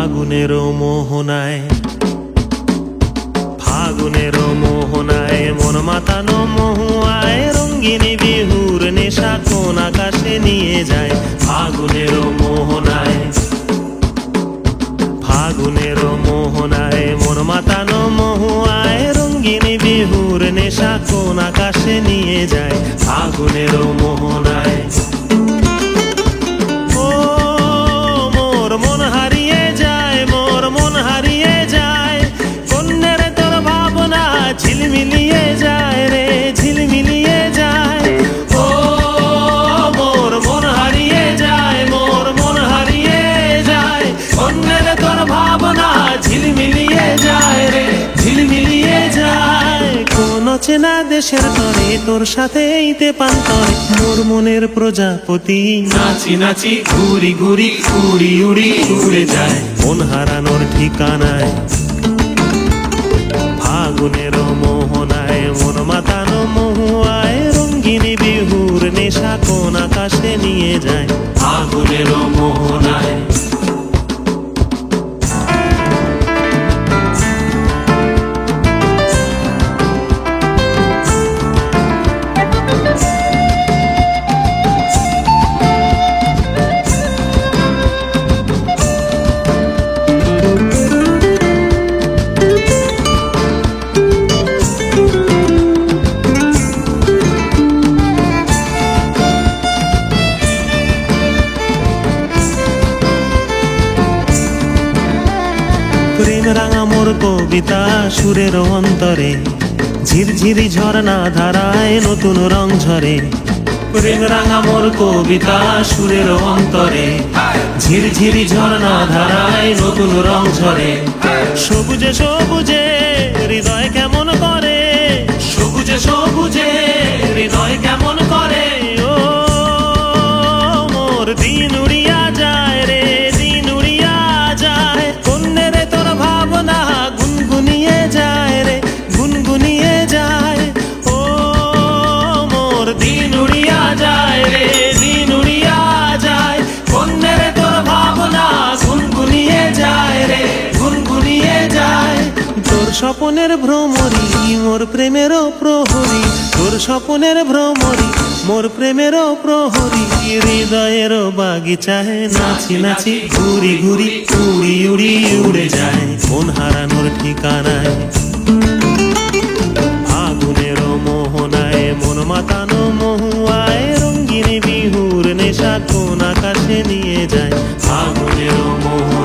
ফাগুনেরও মোহনায়, ফাগুনেরও মোহনায় মন মাতানো মহুয়ায় রঙ্গিনী বিহুর নেশা কোন আকাশে নিয়ে যায়। ফাগুনেরও মোহনায়, ফাগুনেরও মোহনায় মন মাতানো মহুয়ায় রঙ্গিনী বিহুর নেশা কোন আকাশে নিয়ে যায়। ফাগুনেরও মোহনায় মন হারিয়ে যায়, মোর মন হারিয়ে যায়, কন্যের তোর ভাবনা ঝিলমিলিয়ে যায় রে, ঝিলমিলিয়ে যায়। ও মোর মন হারিয়ে যায়, মোর মন হারিয়ে যায়, কন্যের তোর ভাবনা ঝিলমিলিয়ে যায় রে, ঝিলমিলিয়ে যায়। কোন চেনা দেশের তরে তোর সাথে এইতে পান্তরে মোর মনের প্রজাপতি নাচি নাচি ঘুরি ঘুরি উড়ি উড়ি উড়ে যায় মন হারানোর ঠিকানায়। ফাগুনেরও মোহনায় মন মাতানো মহুয়ায় রঙ্গিনী বিহুর নেশা কোন আকাশে নিয়ে যায়। ফাগুনেরও মোহনায় প্রেম রাঙা মোর কবিতা সুরের অন্তরে ঝিরঝিরি ঝর্ণা ধারায় নতুন রং ঝরে। প্রেম রাঙা মোর কবিতা সুরের অন্তরে ঝিরঝিরি ঝর্ণা ধারায় নতুন রং ঝরে। সবুজে সবুজে হৃদয় কেমন করে, সবুজে সবুজে হৃদয় কেমন করে। ও মোর দিন উড়িয়া যায় রে, দিন উড়িয়া যায়, কন্যের তোর ভাবনা গুনগুনিয়ে যায় রে, গুনগুনিয়ে যায়। ও মোর দিন উড়িয়া যায় রে, দিন উড়িয়া যায়, কন্যের তোর ভাবনা গুনগুনিয়ে যায় রে, গুনগুনিয়ে যায়। তোর স্বপনের ভ্রমরি মোর প্রেমেরও প্রহরী, তোর স্বপনের ভ্রমরি মোর প্রেমেরও প্রহরী। হৃদয়েরও বাগিচায় নাচি নাচি ঘুরি ঘুরি উড়ি উড়ি উড়ে যায় মন হারানোর ঠিকানায়। ফাগুনেরও মোহনায় মন মাতানো মহুয়ায় রঙ্গিনী বিহুর নেশা কোন আকাশে নিয়ে যায়। ফাগুনেরও মোহনায়